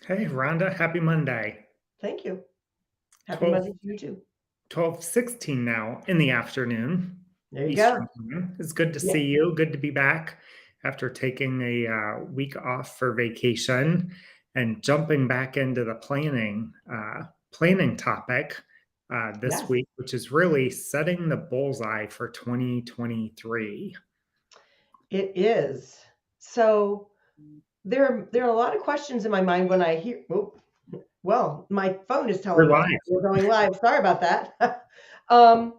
Hey, Rhonda, happy Monday. Thank you. Happy 12, Monday to you too. 12:16 now in the afternoon, There you go. Eastern time. It's good to Yeah. see you. Good to be back after taking a week off for vacation and jumping back into the planning topic this Yes, week, which is really setting the bullseye for 2023. it is. So there are a lot of questions in my mind when I hear. Oh, well, my phone is We're telling us live. we're going live. Sorry about that. um,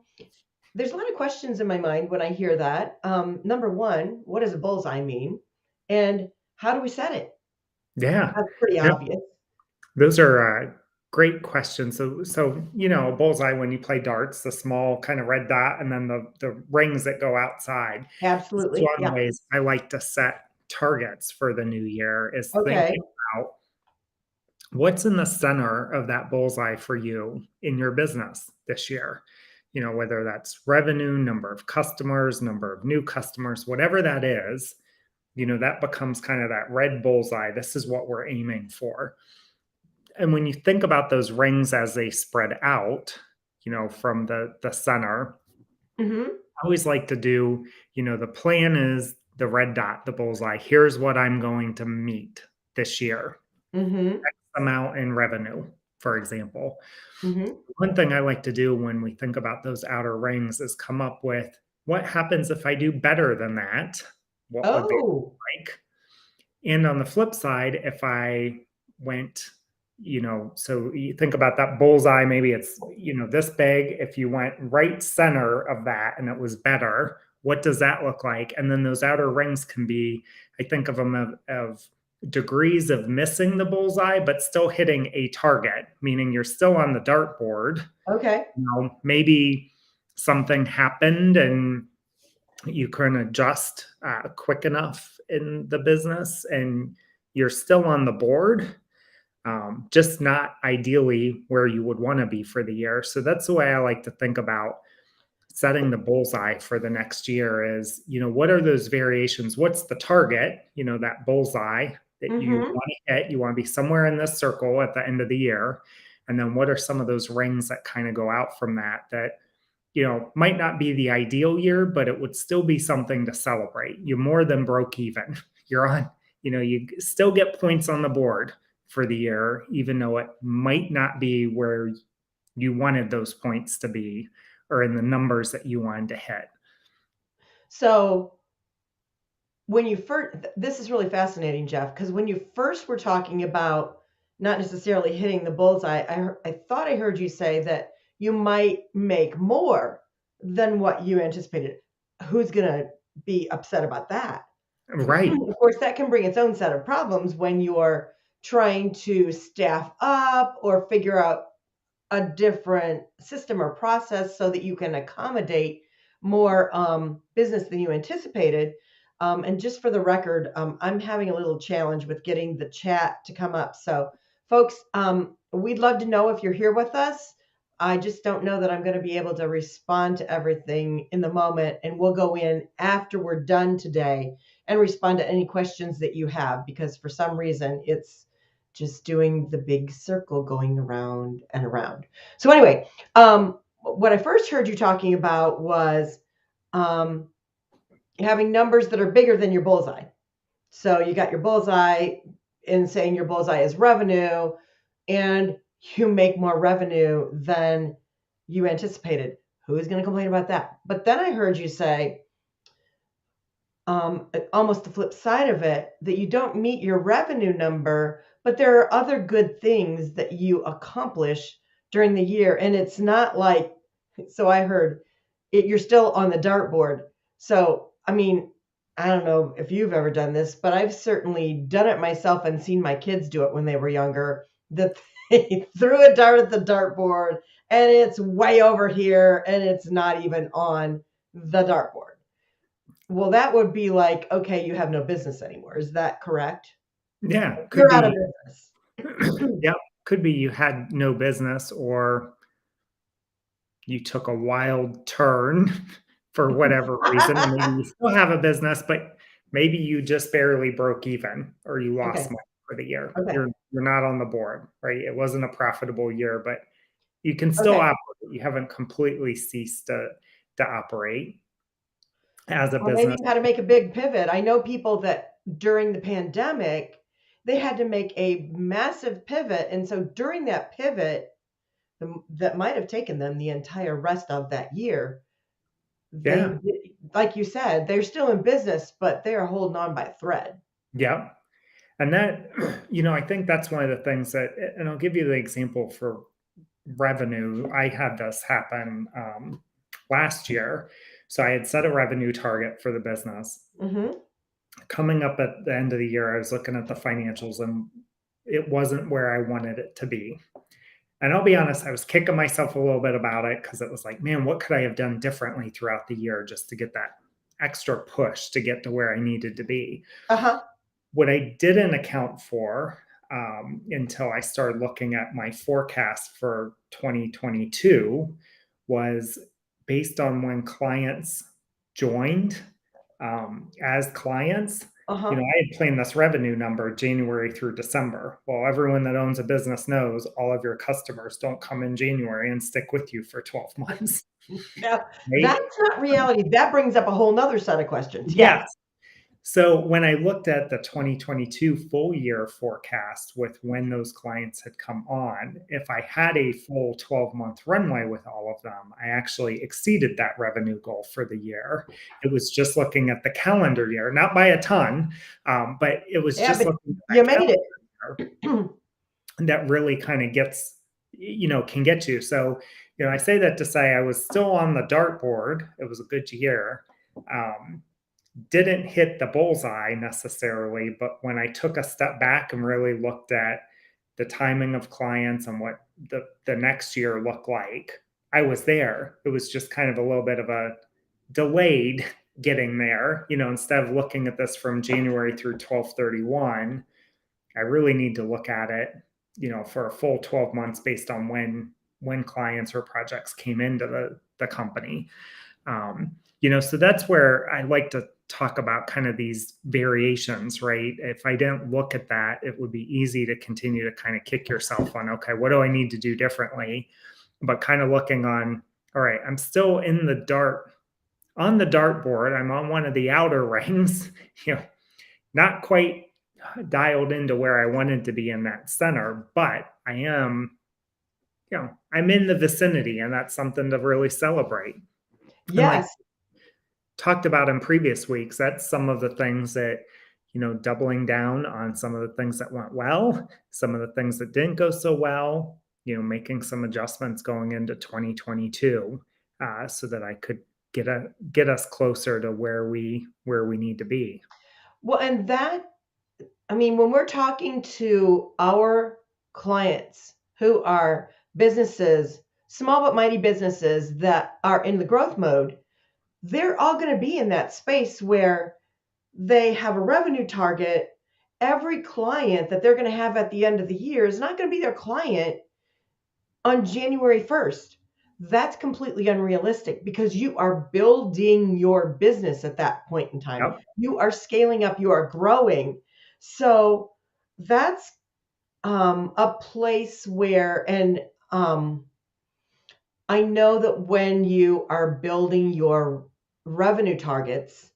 there's a lot of questions in my mind when I hear that. Number one, what does a bullseye mean, and how do we set it? Yeah. That's pretty obvious. Those are great questions. A bullseye when you play darts, the small kind of red dot, and then the rings that go outside. This is Absolutely. one of Yeah. the ways I like to set targets for the new year is thinking Okay. about what's in the center of that bullseye for you in your business this year. Whether that's revenue, number of customers, number of new customers, whatever that is, that becomes kind of that red bullseye. This is what we're aiming for. And when you think about those rings as they spread out, from the center, Mm-hmm. I always like to do, the plan is the red dot, the bullseye. Here's what I'm going to meet this year. Mm-hmm. Amount in revenue, for example. Mm-hmm. One thing I like to do when we think about those outer rings is come up with what happens if I do better than that? What would they Oh, look like? And on the flip side, if I went, so you think about that bullseye, maybe it's, this big. If you went right center of that and it was better, what does that look like? And then those outer rings can be, I think of them of degrees of missing the bullseye, but still hitting a target, meaning you're still on the dartboard. okay. Maybe something happened and you can adjust quick enough in the business and you're still on the board, just not ideally where you would want to be for the year. So that's the way I like to think about setting the bullseye for the next year is, what are those variations? What's the target, that bullseye that you Mm-hmm. want to hit? You want to be somewhere in this circle at the end of the year. And then what are some of those rings that kind of go out from that might not be the ideal year, but it would still be something to celebrate. You more than broke even. You're on, you still get points on the board for the year, even though it might not be where you wanted those points to be or in the numbers that you wanted to hit. So when you first, this is really fascinating, Jeff, because when you first were talking about not necessarily hitting the bullseye, I thought I heard you say that you might make more than what you anticipated. Who's going to be upset about that? Right. Of course, that can bring its own set of problems when you're trying to staff up or figure out a different system or process so that you can accommodate more business than you anticipated. And just for the record, I'm having a little challenge with getting the chat to come up. So, folks, we'd love to know if you're here with us. I just don't know that I'm going to be able to respond to everything in the moment. And we'll go in after we're done today and respond to any questions that you have, because for some reason it's just doing the big circle going around and around. So anyway, what I first heard you talking about was um, having numbers that are bigger than your bullseye. So you got your bullseye in saying your bullseye is revenue, and you make more revenue than you anticipated. Who is going to complain about that? But then I heard you say, almost the flip side of it, that you don't meet your revenue number, but there are other good things that you accomplish during the year. And it's not like, so I heard you're still on the dartboard. So, I mean, I don't know if you've ever done this, but I've certainly done it myself and seen my kids do it when they were younger, that they threw a dart at the dartboard and it's way over here and it's not even on the dartboard. Well, that would be like, okay, you have no business anymore. Is that correct? Yeah. Could You're out of be. business. Yep. Could be you had no business or you took a wild turn for whatever reason, and maybe you still have a business, but maybe you just barely broke even or you lost Okay. money. for the year. Okay. You're not on the board, right? It wasn't a profitable year, but you can still Okay. operate. You haven't completely ceased to operate as a Well, maybe business. you had to make a big pivot. I know people that during the pandemic, they had to make a massive pivot. And so during that pivot, that might have taken them the entire rest of that year. Yeah. Like you said, they're still in business, but they're holding on by a thread. Yeah. And that, I think that's one of the things that, and I'll give you the example for revenue. I had this happen last year. So I had set a revenue target for the business. Mm-hmm. Coming up at the end of the year, I was looking at the financials and it wasn't where I wanted it to be. And I'll be honest, I was kicking myself a little bit about it because it was like, man, what could I have done differently throughout the year just to get that extra push to get to where I needed to be? Uh-huh. What I didn't account for until I started looking at my forecast for 2022 was based on when clients joined as clients. I Uh-huh. had planned this revenue number January through December. Well, everyone that owns a business knows all of your customers don't come in January and stick with you for 12 months, Now, right? that's not reality. That brings up a whole nother set of questions. Yes. Yes. So when I looked at the 2022 full year forecast with when those clients had come on, if I had a full 12-month runway with all of them, I actually exceeded that revenue goal for the year. It was just looking at the calendar year, not by a ton, but it was Yeah, just but looking at you that made calendar it. year that really kind of gets, can get you. So, I say that to say I was still on the dartboard. It was a good year. Didn't hit the bullseye necessarily, but when I took a step back and really looked at the timing of clients and what the next year looked like, I was there. It was just kind of a little bit of a delayed getting there. Instead of looking at this from January through 12/31, I really need to look at it, for a full 12 months based on when clients or projects came into the company. So that's where I like to talk about kind of these variations, right? If I didn't look at that, it would be easy to continue to kind of kick yourself on, okay, what do I need to do differently? But kind of looking on, all right, I'm still on the dartboard. I'm on one of the outer rings, not quite dialed into where I wanted to be in that center, but I am, I'm in the vicinity, and that's something to really celebrate. And like Yes. talked about in previous weeks, that's some of the things that, doubling down on some of the things that went well, some of the things that didn't go so well, making some adjustments going into 2022 so that I could get us closer to where we need to be. Well, and when we're talking to our clients who are businesses, small but mighty businesses that are in the growth mode, they're all going to be in that space where they have a revenue target. Every client that they're going to have at the end of the year is not going to be their client on January 1st. That's completely unrealistic because you are building your business at that point in time. Yep. You are scaling up, you are growing. So that's a place where, and I know that when you are building your revenue targets,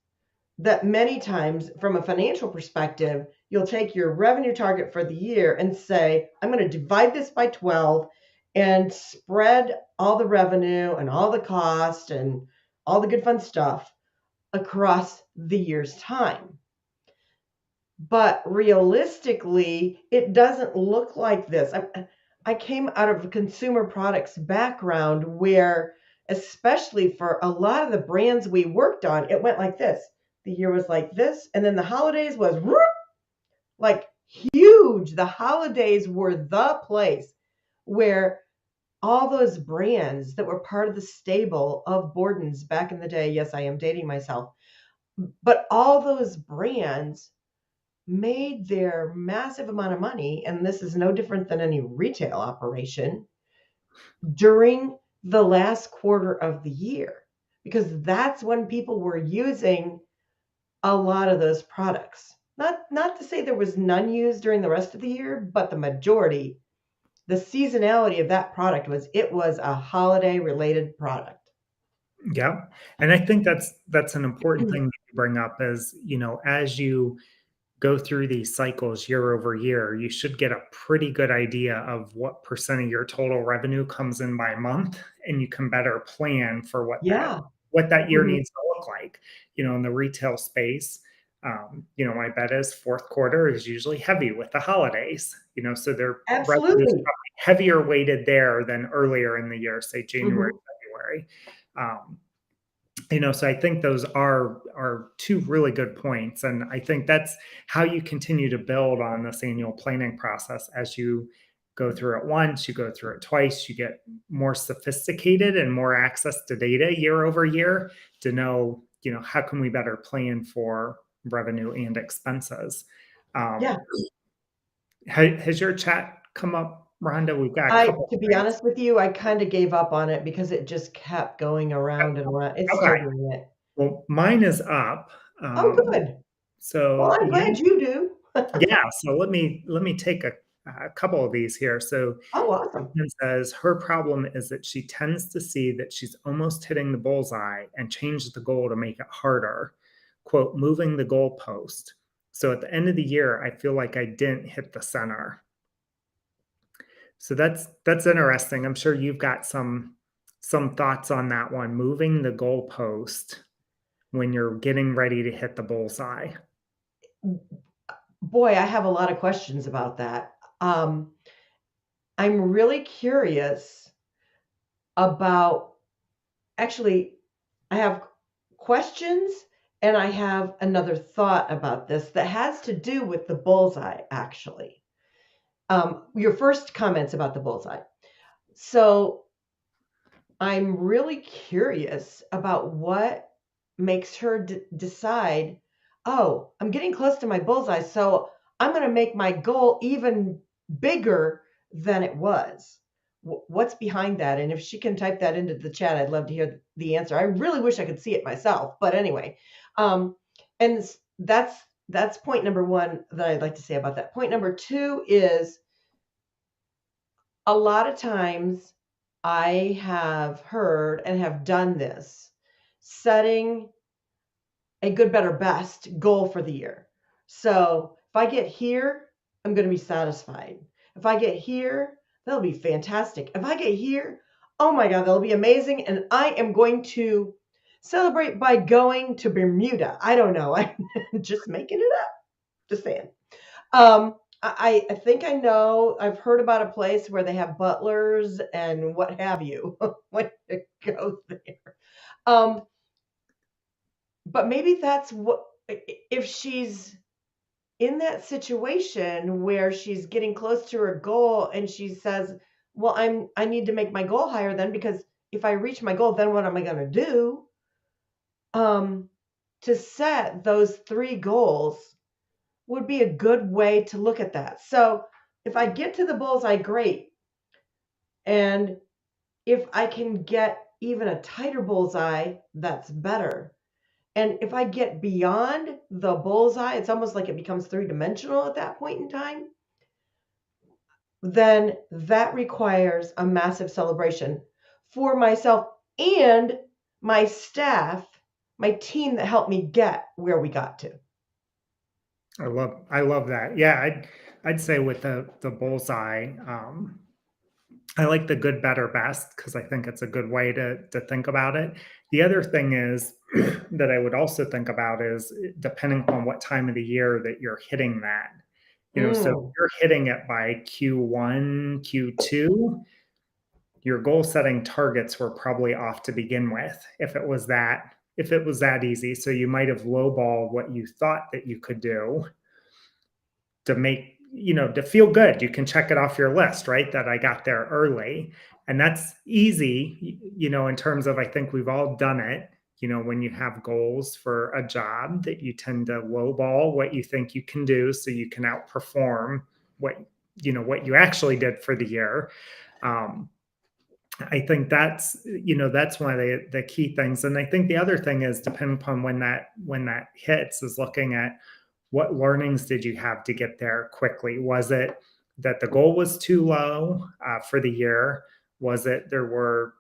that many times from a financial perspective, you'll take your revenue target for the year and say, I'm going to divide this by 12 and spread all the revenue and all the cost and all the good fun stuff across the year's time. But realistically, it doesn't look like this. I came out of a consumer products background where, especially for a lot of the brands we worked on, it went like this. The year was like this, and then the holidays was like huge. The holidays were the place where all those brands that were part of the stable of Borden's back in the day, yes, I am dating myself, but all those brands made their massive amount of money, and this is no different than any retail operation, during the last quarter of the year, because that's when people were using a lot of those products. not to say there was none used during the rest of the year, but the majority, the seasonality of that product was a holiday related product. Yeah. And I think that's an important thing that you bring up is, as you go through these cycles year over year, you should get a pretty good idea of what percent of your total revenue comes in by month, and you can better plan for Yeah. what that year Mhm. needs to look like. In the retail space, my bet is fourth quarter is usually heavy with the holidays. So their revenue is Absolutely. probably heavier weighted there than earlier in the year, say January, Mhm. February. Um, so I think those are two really good points, and I think that's how you continue to build on this annual planning process. As you go through it once, you go through it twice, you get more sophisticated and more access to data year over year to know, how can we better plan for revenue and expenses. Yeah. um, has your chat come up, Rhonda? We've got a I couple To be things. honest with you, I kinda gave up on it because it just kept going around and around. It's Okay, still doing it. well, mine is up. Oh, good. Well, So I'm glad you do. yeah, so let me take a couple of these here. So Oh, awesome. it says her problem is that she tends to see that she's almost hitting the bullseye and change the goal to make it harder. Quote, moving the goalpost. So at the end of the year, I feel like I didn't hit the center. So that's interesting. I'm sure you've got some thoughts on that one. Moving the goalpost when you're getting ready to hit the bullseye. Boy, I have a lot of questions about that. I'm really curious about actually, I have questions and I have another thought about this that has to do with the bullseye, actually. Your first comments about the bullseye. So I'm really curious about what makes her decide, oh, I'm getting close to my bullseye, so I'm going to make my goal even bigger than it was. What's behind that? And if she can type that into the chat, I'd love to hear the answer. I really wish I could see it myself, but anyway, and that's point number one that I'd like to say about that. Point number two is a lot of times I have heard and have done this, setting a good, better, best goal for the year. So if I get here, I'm going to be satisfied. If I get here, that'll be fantastic. If I get here, oh my God, that'll be amazing. And I am going to celebrate by going to Bermuda. I don't know. I'm just making it up. Just saying. I think I know. I've heard about a place where they have butlers and what have you when you go there. Um, but maybe that's what if she's in that situation where she's getting close to her goal and she says, "Well, I need to make my goal higher then because if I reach my goal, then what am I going to do?" Um, to set those three goals would be a good way to look at that. So if I get to the bullseye, great. And if I can get even a tighter bullseye, that's better. And if I get beyond the bullseye, it's almost like it becomes three-dimensional at that point in time, then that requires a massive celebration for myself and my staff, my team that helped me get where we got to. I love that. Yeah, I'd say with the bullseye, I like the good, better, best because I think it's a good way to think about it. The other thing is that I would also think about is depending on what time of the year that you're hitting that. So if Mm, you're hitting it by Q1, Q2, your goal setting targets were probably off to begin with. If it was that easy, so you might have lowballed what you thought that you could do to make to feel good. You can check it off your list, right? That I got there early. And that's easy, in terms of I think we've all done it. When you have goals for a job that you tend to lowball what you think you can do so you can outperform what you actually did for the year. Um, I think that's one of the key things. And I think the other thing is depending upon when that hits is looking at what learnings did you have to get there quickly? Was it that the goal was too low for the year? Was it there were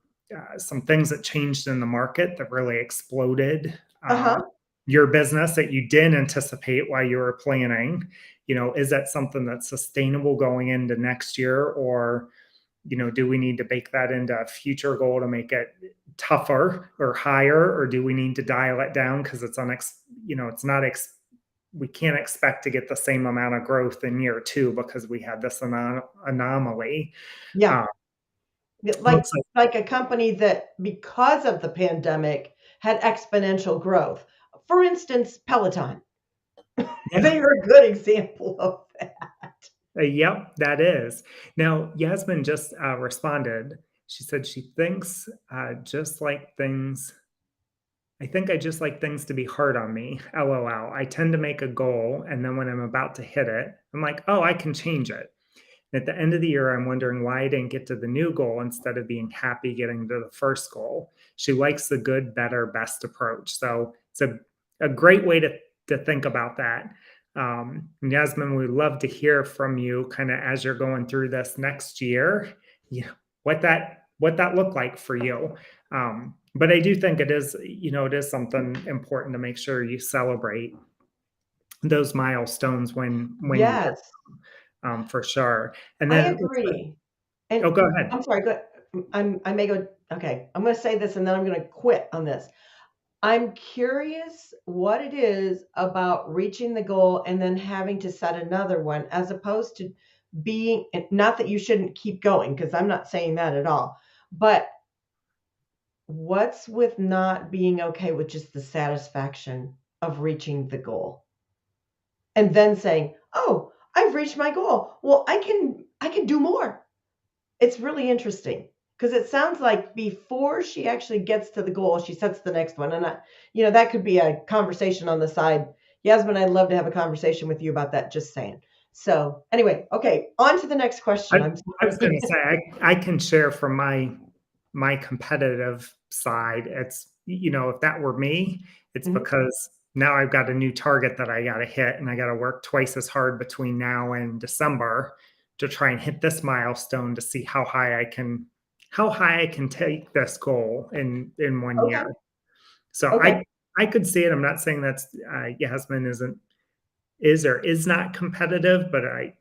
some things that changed in the market that really exploded Uh-huh. your business that you didn't anticipate while you were planning? Is that something that's sustainable going into next year, or do we need to bake that into a future goal to make it tougher or higher, or do we need to dial it down because it's not we can't expect to get the same amount of growth in year two because we had this anomaly. Yeah. Uh, Yeah, looks like a company that, because of the pandemic, had exponential growth. For instance, Peloton. yeah, They are a good example of that. yep, that is. Now, Yasmin just responded. She said she thinks just like things I think I just like things to be hard on me. LOL. I tend to make a goal, and then when I'm about to hit it, I'm like, oh, I can change it. And at the end of the year, I'm wondering why I didn't get to the new goal instead of being happy getting to the first goal. She likes the good, better, best approach. So it's a great way to think about that. Yasmin, we'd love to hear from you kind of as you're going through this next year, what that looked like for you. But I do think it is something important to make sure you celebrate those milestones when you hit Yes, for sure. And I then agree. And oh, go ahead. I'm sorry, go I may go, okay, I'm gonna say this and then I'm gonna quit on this. I'm curious what it is about reaching the goal and then having to set another one, as opposed to being, not that you shouldn't keep going, because I'm not saying that at all, but what's with not being okay with just the satisfaction of reaching the goal and then saying, "Oh, I've reached my goal. Well, I can do more." It's really interesting because it sounds like before she actually gets to the goal, she sets the next one. And that could be a conversation on the side. Yasmin, I'd love to have a conversation with you about that, just saying. So anyway, okay, on to the next I question. I'm I was sorry. gonna say, I can share from my competitive side. If that were me, it's Mhm. because now I've got a new target that I gotta hit, and I gotta work twice as hard between now and December to try and hit this milestone to see how high I can take this goal in one Okay. year. So Okay. I could see it. I'm not saying that's Yasmin is or is not competitive, but I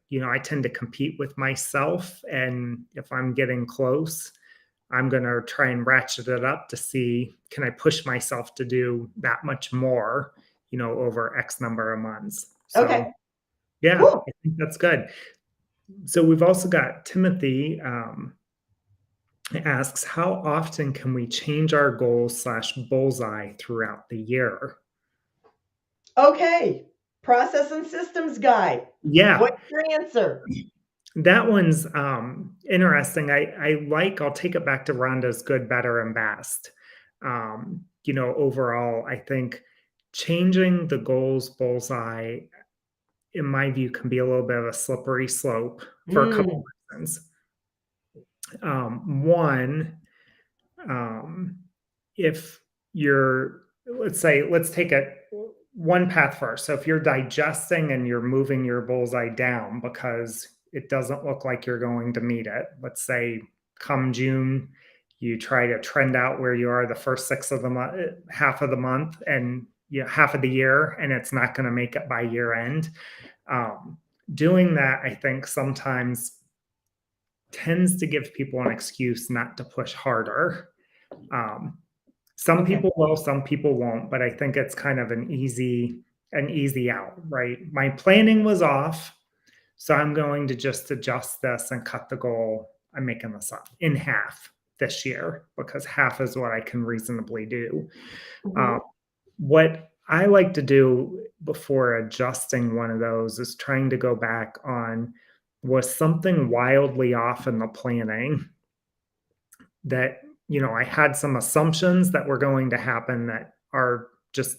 tend to compete with myself. And if I'm getting close, I'm going to try and ratchet it up to see, can I push myself to do that much more, over X number of months. So, Okay. yeah, Cool. I think that's good. So, we've also got Timothy asks, how often can we change our goals slash bullseye throughout the year? Okay. Process and systems guy. Yeah, What's your answer? that one's interesting. I'll take it back to Rhonda's good, better, and best. Overall, I think changing the goals bullseye, in my view, can be a little bit of a slippery slope for a couple Mm, of reasons. One, um, if you're, let's take it one path first. So if you're digesting and you're moving your bullseye down because it doesn't look like you're going to meet it, let's say come June, you try to trend out where you are the first six of the month, half of the month, and half of the year, and it's not going to make it by year end. Um, Doing that, I think sometimes tends to give people an excuse not to push harder. Um, some okay. people will, some people won't, but I think it's kind of an easy out, right? My planning was off, so I'm going to just adjust this and cut the goal. I'm making this up in half this year because half is what I can reasonably do. Uh, Mhm. what I like to do before adjusting one of those is trying to go back on, was something wildly off in the planning that I had some assumptions that were going to happen that are just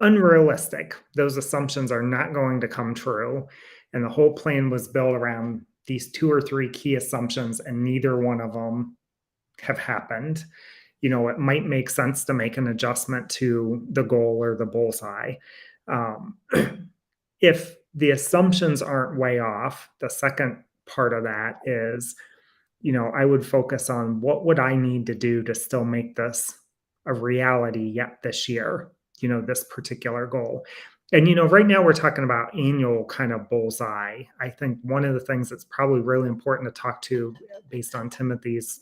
unrealistic. Those assumptions are not going to come true, and the whole plan was built around these two or three key assumptions, and neither one of them have happened. It might make sense to make an adjustment to the goal or the bullseye. um, if the assumptions aren't way off, the second part of that is, I would focus on what would I need to do to still make this a reality yet this year, this particular goal. And, right now we're talking about annual kind of bullseye. I think one of the things that's probably really important to talk to based on Timothy's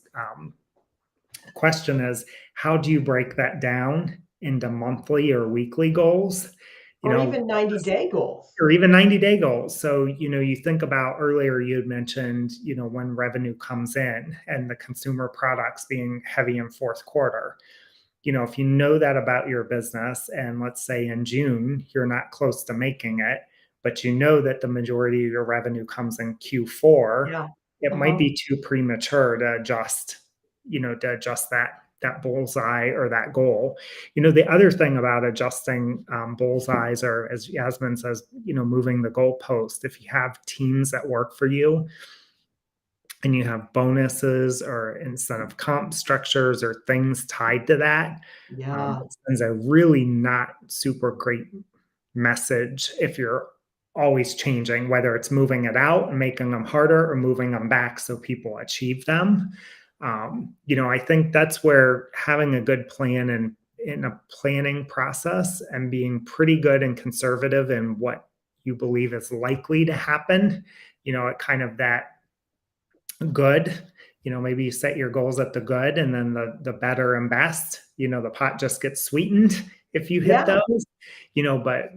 question is, how do you break that down into monthly or weekly goals? You Or know, even 90-day goals. or even 90-day goals. So, you think about earlier, you had mentioned, when revenue comes in and the consumer products being heavy in fourth quarter. If you know that about your business, and let's say in June, you're not close to making it, but you know that the majority of your revenue comes in Q4, Yeah. it might Uh-huh. be too premature to adjust that bullseye or that goal. The other thing about adjusting bullseyes, or as Yasmin says, moving the goalpost, if you have teams that work for you and you have bonuses or incentive comp structures or things tied to that, Yeah. it sends a really not super great message if you're always changing, whether it's moving it out and making them harder or moving them back so people achieve them. I think that's where having a good plan and in a planning process and being pretty good and conservative in what you believe is likely to happen, at kind of that good, maybe you set your goals at the good, and then the better and best, the pot just gets sweetened if you hit Yeah. those,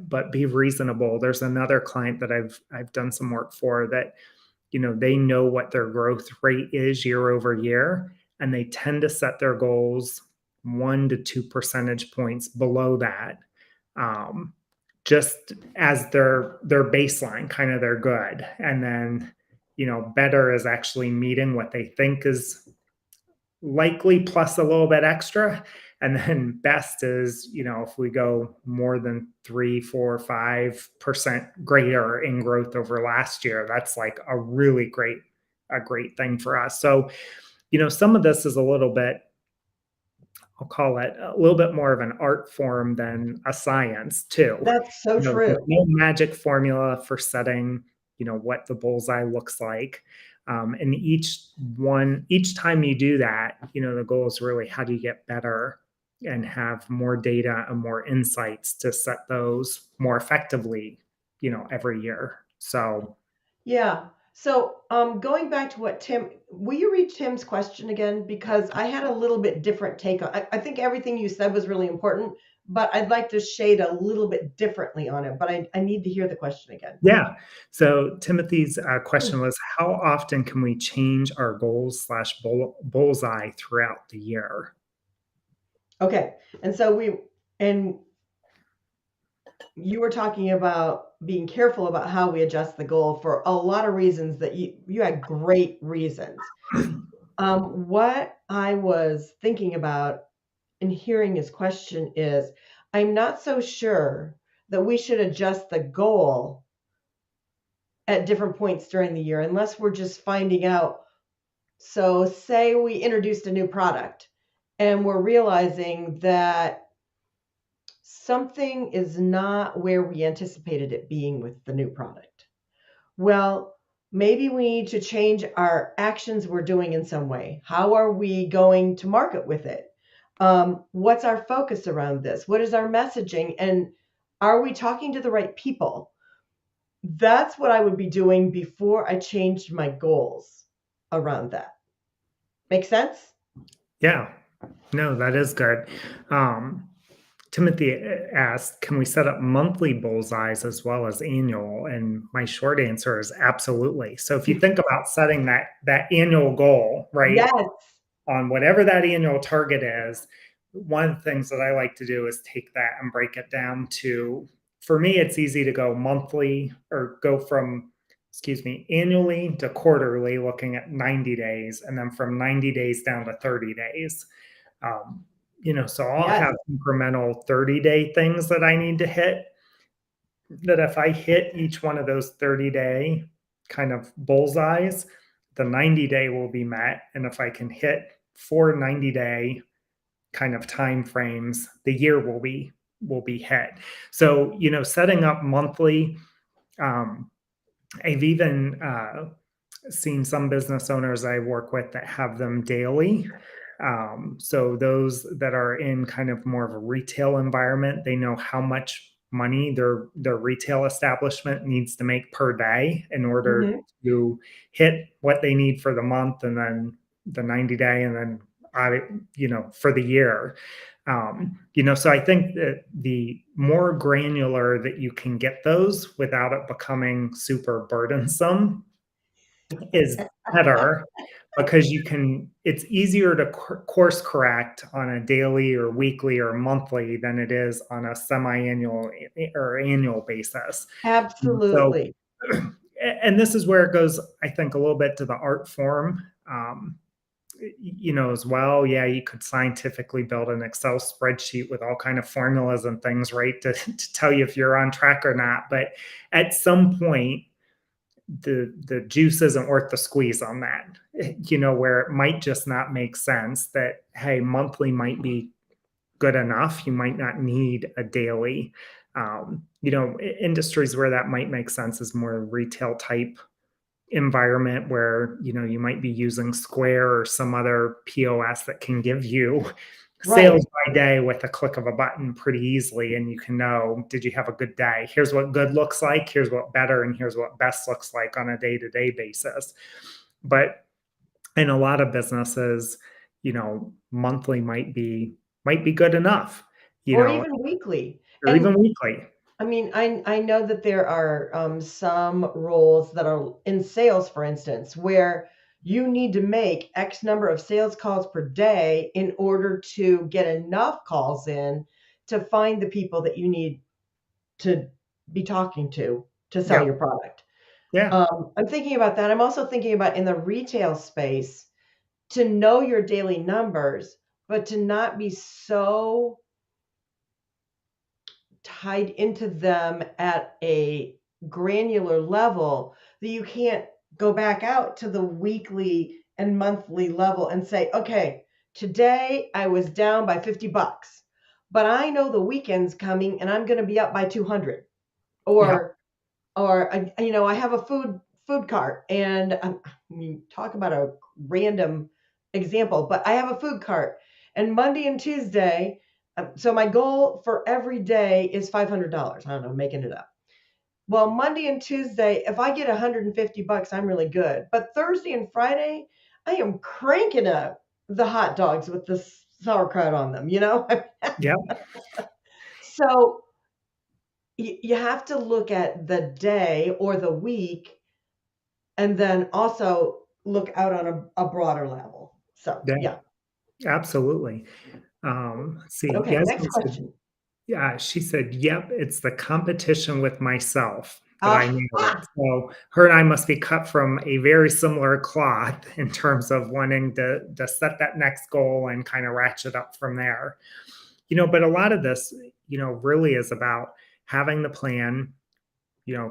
but be reasonable. There's another client that I've done some work for that, they know what their growth rate is year over year, and they tend to set their goals 1 to 2 percentage points below that, um, just as their baseline, kind of their good. And then, better is actually meeting what they think is likely plus a little bit extra. And then best is, if we go more than 3, 4, 5% greater in growth over last year, that's like a great thing for us. So, some of this is a little bit, I'll call it a little bit more of an art form than a science too. That's so There's true. no magic formula for setting, what the bullseye looks like. And each time you do that, the goal is really, how do you get better and have more data and more insights to set those more effectively, every year. So Yeah. So, going back to what will you read Tim's question again? Because I had a little bit different take on. I think everything you said was really important, but I'd like to shade a little bit differently on it. But I need to hear the question again. yeah. So Timothy's question was, how often can we change our goals slash bullseye throughout the year? Okay. And so and you were talking about being careful about how we adjust the goal for a lot of reasons that you had great reasons. What I was thinking about in hearing his question is, I'm not so sure that we should adjust the goal at different points during the year unless we're just finding out. So, say we introduced a new product and we're realizing that something is not where we anticipated it being with the new product. Well, maybe we need to change our actions we're doing in some way. How are we going to market with it? What's our focus around this? What is our messaging? And are we talking to the right people? That's what I would be doing before I changed my goals around that. Make sense? Yeah, no, that is good. Timothy asked, can we set up monthly bullseyes as well as annual? And my short answer is absolutely. So if you think about setting that annual goal, right, Yes. on whatever that annual target is, one of the things that I like to do is take that and break it down to, for me, it's easy to go monthly or go from, annually to quarterly, looking at 90 days, and then from 90 days down to 30 days. Um, so I'll Yes. have incremental 30-day things that I need to hit, that if I hit each one of those 30-day kind of bullseyes, the 90-day will be met. And if I can hit 4 90-day kind of time frames, the year will be hit. So, setting up monthly, Um, I've even seen some business owners I work with that have them daily. So those that are in kind of more of a retail environment, they know how much money their retail establishment needs to make per day in order Mhm. to hit what they need for the month, and then the 90-day, and then for the year. So I think that the more granular that you can get those without it becoming super burdensome is better, because it's easier to course correct on a daily or weekly or monthly than it is on a semi-annual or annual basis. So, Absolutely. and this is where it goes, I think, a little bit to the art form. As well. Yeah, you could scientifically build an Excel spreadsheet with all kind of formulas and things, right, to tell you if you're on track or not. But at some point, the juice isn't worth the squeeze on that. Where it might just not make sense that, hey, monthly might be good enough. You might not need a daily. Industries where that might make sense is more retail type environment, where you might be using Square or some other POS that can give you Right. sales by day with a click of a button pretty easily, and you can know, did you have a good day? Here's what good looks like, here's what better, and here's what best looks like on a day-to-day basis. But in a lot of businesses, monthly might be good enough, you Or know even weekly. or even And weekly. I mean, I know that there are some roles that are in sales, for instance, where you need to make X number of sales calls per day in order to get enough calls in to find the people that you need to be talking to sell Yep. your product. Yeah. I'm thinking about that. I'm also thinking about in the retail space to know your daily numbers, but to not be so tied into them at a granular level that you can't go back out to the weekly and monthly level and say, okay, today I was down by $50, but I know the weekend's coming and I'm going to be up by 200. Yep. Or I have a food cart, and I mean, talk about a random example, but I have a food cart, and Monday and Tuesday, so my goal for every day is $500. I don't know, making it up. Well, Monday and Tuesday, if I get $150, I'm really good. But Thursday and Friday, I am cranking up the hot dogs with the sauerkraut on them, you know? Yep. So you have to look at the day or the week and then also look out on a broader level. So, Yeah. yeah. Absolutely. Let's see. Okay, next Yasmin said, question. yeah, she said, yep, it's the competition with myself that I nailed Aha! it. So her and I must be cut from a very similar cloth in terms of wanting to set that next goal and kind of ratchet up from there. But a lot of this, really is about having the plan,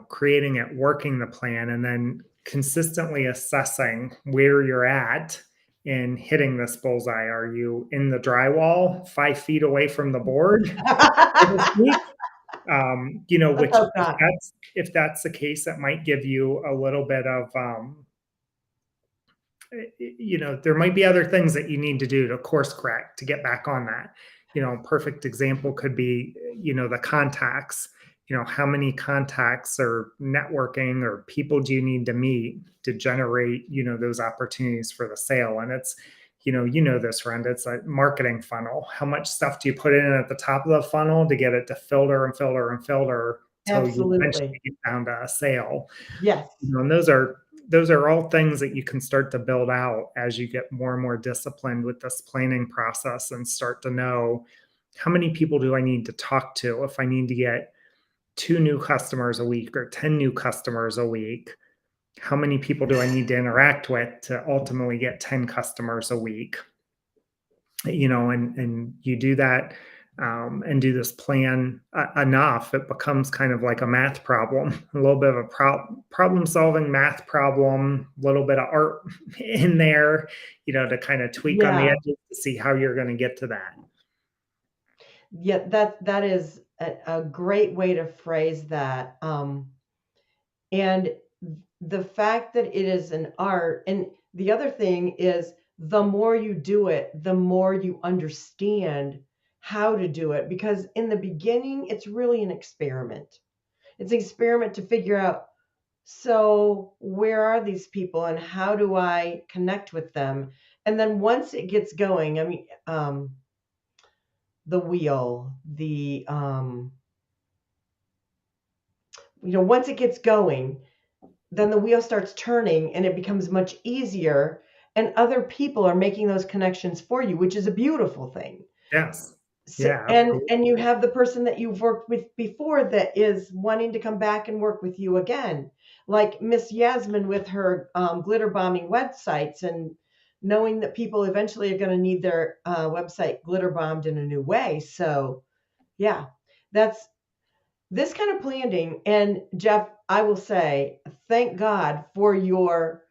creating it, working the plan, and then consistently assessing where you're at in hitting this bullseye. Are you in the drywall 5 feet away from the board this week? Let's Which hope not. if that's the case, that might give you a little bit of there might be other things that you need to do to course correct to get back on that. Perfect example could be, the contacts. How many contacts or networking or people do you need to meet to generate, those opportunities for the sale? And it's, this, Renda, it's a marketing funnel. How much stuff do you put in at the top of the funnel to get it to filter and filter and filter till you Absolutely. eventually get down to a sale? Yes. And those are all things that you can start to build out as you get more and more disciplined with this planning process, and start to know, how many people do I need to talk to if I need to get 2 new customers a week or 10 new customers a week? How many people do I need to interact with to ultimately get 10 customers a week? And you do that, and do this plan enough, it becomes kind of like a math problem, a little bit of a problem solving math problem, a little bit of art in there, to kind of tweak on the Yeah. edges to see how you're going to get to that. Yeah, that is a great way to phrase that. And the fact that it is an art, and the other thing is the more you do it, the more you understand how to do it. Because in the beginning, it's really an experiment. It's an experiment to figure out, so where are these people and how do I connect with them? And then once it gets going, I mean, the wheel, once it gets going, then the wheel starts turning and it becomes much easier. And other people are making those connections for you, which is a beautiful thing. Yes. So, Yeah, and you have the person that you've worked with before that is wanting to come back and work with you again, like Miss Yasmin with her glitter bombing websites, and knowing that people eventually are going to need their website glitter bombed in a new way. So yeah, that's this kind of planning. And Jeff, I will say, thank God for your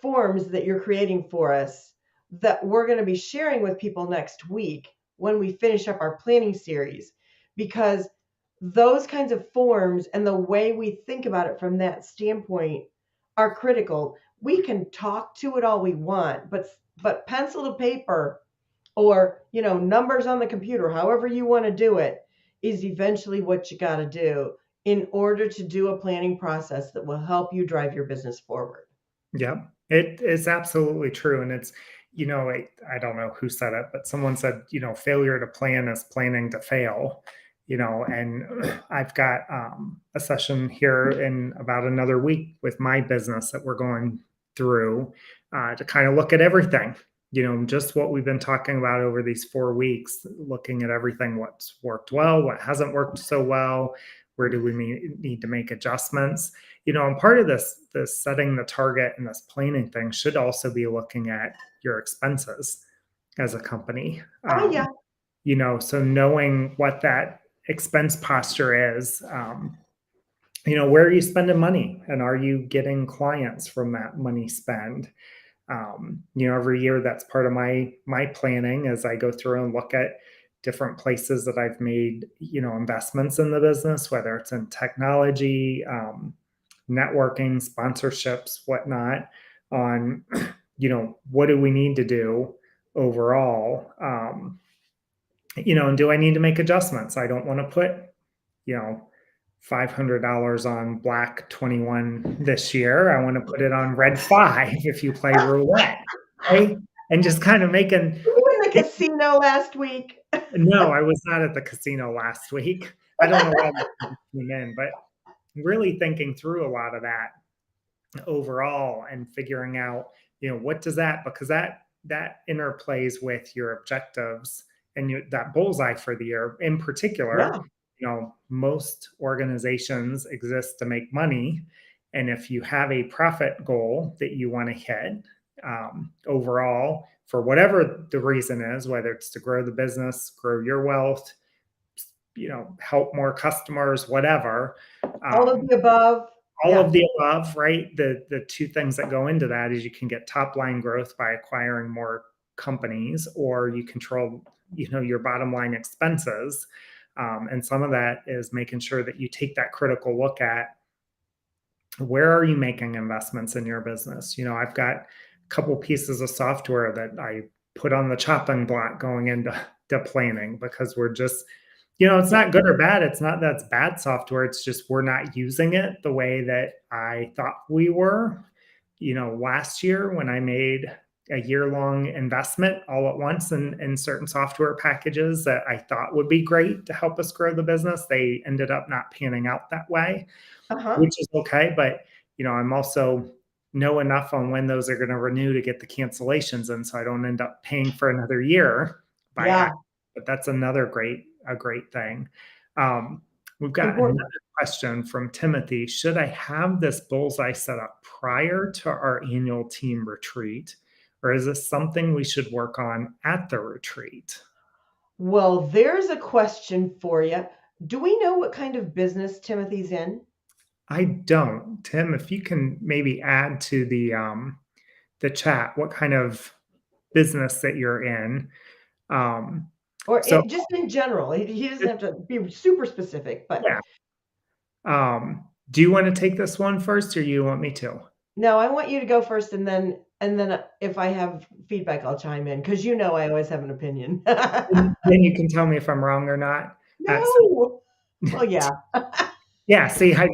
forms that you're creating for us that we're going to be sharing with people next week when we finish up our planning series, because those kinds of forms and the way we think about it from that standpoint are critical. We can talk to it all we want, but pencil to paper, or numbers on the computer, however you want to do it, is eventually what you got to do in order to do a planning process that will help you drive your business forward. yep. It is absolutely true. And it's, I don't know who said it, but someone said, failure to plan is planning to fail. And I've got a session here in about another week with my business that we're going through to kind of look at everything, just what we've been talking about over these 4 weeks, looking at everything, what's worked well, what hasn't worked so well, where do we need to make adjustments. And part of this setting the target and this planning thing should also be looking at your expenses as a company. Oh yeah. So knowing what that expense posture is, where are you spending money and are you getting clients from that money spend? Every year that's part of my planning as I go through and look at different places that I've made, investments in the business, whether it's in technology, networking, sponsorships, whatnot, on, what do we need to do overall? And do I need to make adjustments? I don't want to put, you know, $500 on black 21 this year. I want to put it on red 5 if you play roulette, right? And just kind of making. Were you in the casino last week? No, I was not at the casino last week. I don't know why that came in, but really thinking through a lot of that overall and figuring out, what does that, because that interplays with your objectives and that bullseye for the year in particular. Yeah. Most organizations exist to make money, and if you have a profit goal that you want to hit, overall, for whatever the reason is, whether it's to grow the business, grow your wealth, help more customers, whatever, All of um, the above. all Yeah. of the above, right? The two things that go into that is you can get top line growth by acquiring more companies, or you control, your bottom line expenses. And some of that is making sure that you take that critical look at where are you making investments in your business. I've got a couple pieces of software that I put on the chopping block going into planning, because we're just, it's not good or bad. It's not that's bad software. It's just we're not using it the way that I thought we were. Last year when I made a year-long investment all at once in certain software packages that I thought would be great to help us grow the business, they ended up not panning out that way, Uh-huh. which is okay. But, I'm also know enough on when those are going to renew to get the cancellations in, so I don't end up paying for another year by Yeah. accident. But that's a great thing. Um, we've got another Important. question from Timothy. Should I have this bullseye set up prior to our annual team retreat, or is this something we should work on at the retreat? Well, there's a question for you. Do we know what kind of business Timothy's in? I don't. Tim, if you can maybe add to the chat what kind of business that you're in. Um, Or so just in general? He doesn't it, have to be super specific, but yeah, Do you want to take this one first, or you want me to? No, I want you to go first, and then if I have feedback, I'll chime in because you know I always have an opinion. And then you can tell me if I'm wrong or not. So, No. Well, yeah. yeah, see, I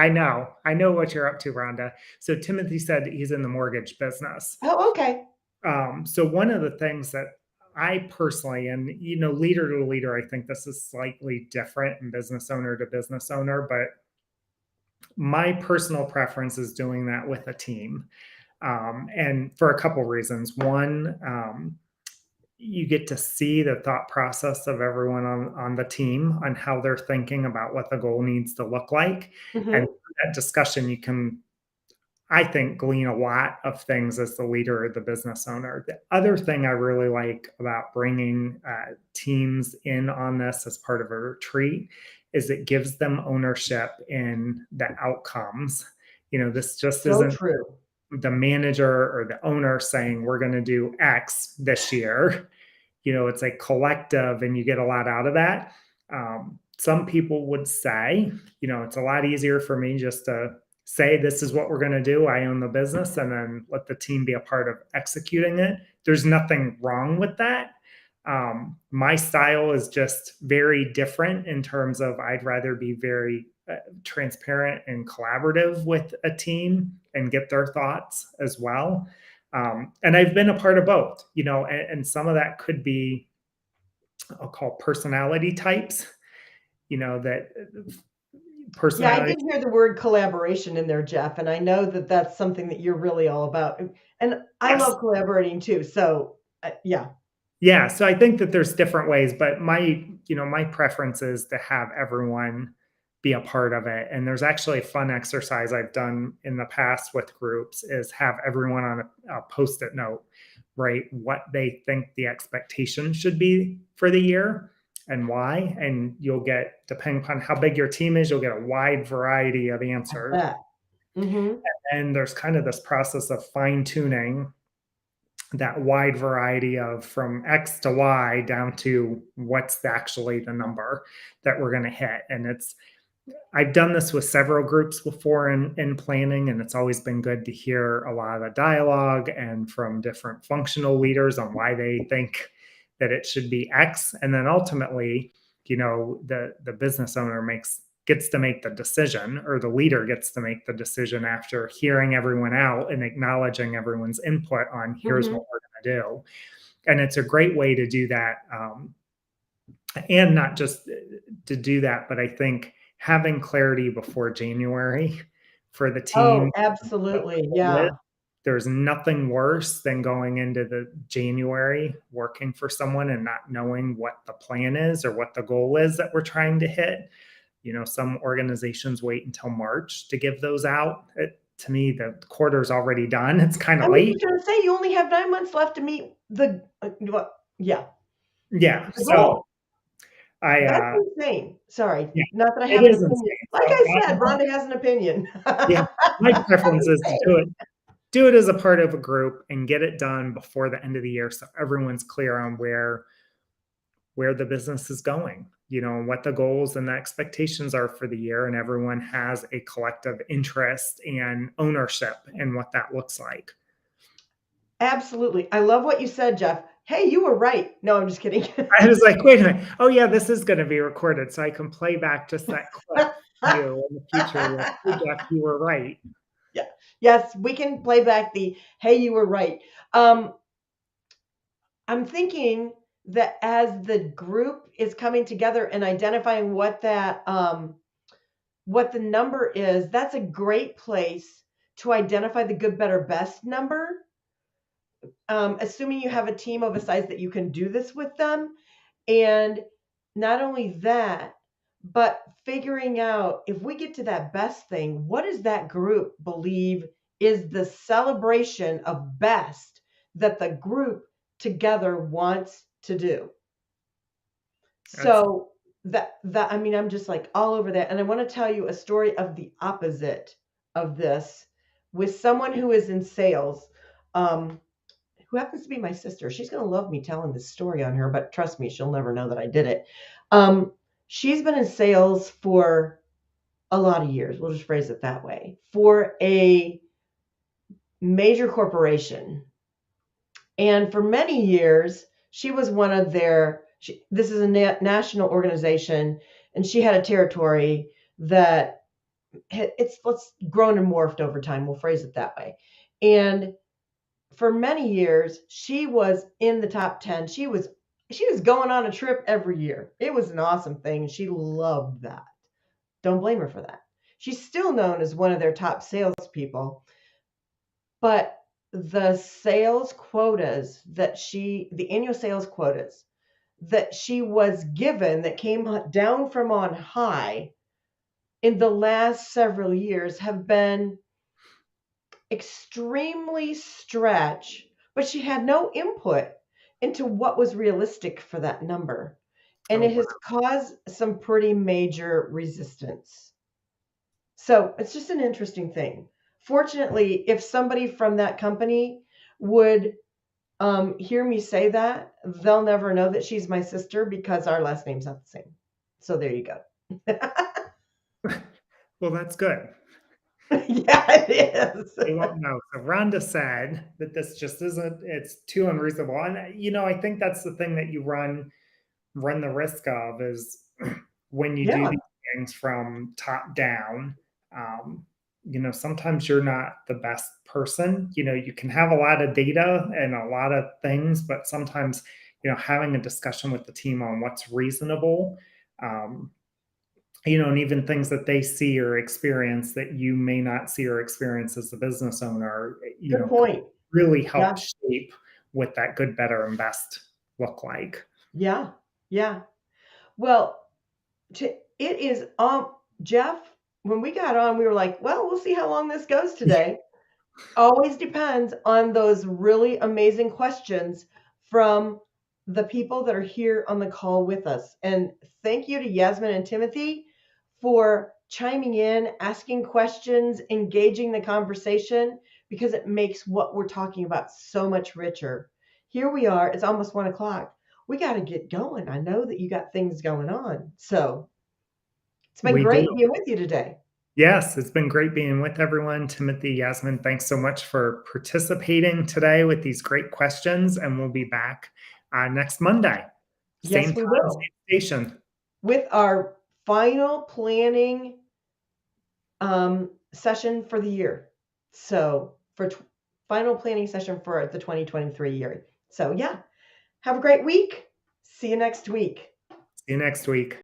know what you're up to, Rhonda. So Timothy said that he's in the mortgage business. Oh, okay. So one of the things that I personally, and leader to leader, I think this is slightly different in business owner to business owner, but my personal preference is doing that with a team. And for a couple reasons. One, you get to see the thought process of everyone on the team on how they're thinking about what the goal needs to look like. And Mhm. through that discussion, you can, I think, glean a lot of things as the leader or the business owner. The other thing I really like about bringing teams in on this as part of a retreat is it gives them ownership in the outcomes. This just So isn't true. the manager or the owner saying, we're going to do X this year. It's a collective and you get a lot out of that. Some people would say, it's a lot easier for me just to say, this is what we're going to do. I own the business, and then let the team be a part of executing it. There's nothing wrong with that. My style is just very different in terms of I'd rather be very transparent and collaborative with a team and get their thoughts as well. And I've been a part of both, and some of that could be, I'll call personality types, that Yeah, I personality. did hear the word collaboration in there, Jeff, and I know that that's something that you're really all about. And I Yes. love collaborating too. So, yeah, Yeah. So I think that there's different ways, but my preference is to have everyone be a part of it. And there's actually a fun exercise I've done in the past with groups is have everyone on a post-it note, right? What they think the expectation should be for the year and why. And you'll get, depending upon how big your team is, you'll get a wide variety of I answers. bet. Hmm. And there's kind of this process of fine tuning that wide variety of from X to Y down to what's actually the number that we're going to hit. And I've done this with several groups before in planning, and it's always been good to hear a lot of the dialogue and from different functional leaders on why they think that it should be X. And then ultimately, the business owner gets to make the decision, or the leader gets to make the decision after hearing everyone out and acknowledging everyone's input on here's Hmm. what we're going to do. And it's a great way to do that. And not just to do that, but I think having clarity before January for the Oh, team, what the absolutely. goal is, Yeah. there's nothing worse than going into the January working for someone and not knowing what the plan is or what the goal is that we're trying to hit. Some organizations wait until March to give those out. To me, the quarter's already done. It's kind I of was late. just going to say, you only have 9 months left to meet yeah, Yeah. the So goal. I, That's insane. Sorry. yeah, Not that I it have an is opinion. insane. Like So I said, Rhonda has an opinion. yeah, my I'm preference is to saying. do it as a part of a group and get it done before the end of the year so everyone's clear on where the business is going, and what the goals and the expectations are for the year, and everyone has a collective interest and ownership in what that looks like. Absolutely. I love what you said, Jeff. Hey, you were right. No, I'm just kidding. I was like, wait a minute. Oh yeah, this is going to be recorded, so I can play back just that clip to you in the future with, hey, Jeff, you were right. Yeah. Yes, we can play back the hey, you were right. Um, I'm thinking that as the group is coming together and identifying what the number is, that's a great place to identify the good, better, best number. Assuming you have a team of a size that you can do this with them. And not only that, but figuring out if we get to that best thing, what does that group believe is the celebration of best that the group together wants to do? That's So that I mean, I'm just like all over that. And I want to tell you a story of the opposite of this with someone who is in sales. Um, who happens to be my sister. She's going to love me telling this story on her, but trust me, she'll never know that I did it. She's been in sales for a lot of years, we'll just phrase it that way, for a major corporation. And for many years, she was one of this is a national organization, and she had a territory that let's grown and morphed over time. We'll phrase it that way. And for many years, she was in the top 10. She was going on a trip every year. It was an awesome thing. She loved that. Don't blame her for that. She's still known as one of their top salespeople, but the annual sales quotas that she was given that came down from on high in the last several years have been extremely stretched, but she had no input into what was realistic for that number. And Oh, it wow. has caused some pretty major resistance. So it's just an interesting thing. Fortunately, if somebody from that company would hear me say that, they'll never know that she's my sister because our last name's not the same. So there you go. Well, that's good. Yeah, it is. They won't know. So Rhonda said that this just isn't, it's too unreasonable. And, I think that's the thing that you run the risk of is when you do Yeah, these things from top down, um, sometimes you're not the best person. You can have a lot of data and a lot of things, but sometimes, having a discussion with the team on what's reasonable, um, and even things that they see or experience that you may not see or experience as the business owner, good point. really Yeah, help shape what that good, better, and best look like. yeah, yeah. Well, it is Jeff, when we got on, we were like, well, we'll see how long this goes today. Always depends on those really amazing questions from the people that are here on the call with us. And thank you to Yasmin and Timothy for chiming in, asking questions, engaging the conversation, because it makes what we're talking about so much richer. Here we are, it's almost 1 o'clock. We got to get going. I know that you got things going on. So it's been We do. great being with you today. Yes, it's been great being with everyone. Timothy, Yasmin, thanks so much for participating today with these great questions. And we'll be back next Monday. Yes, Same we time, will. same station. With our final planning session for the year. So final planning session for the 2023 year. So yeah, have a great week. See you next week. See you next week.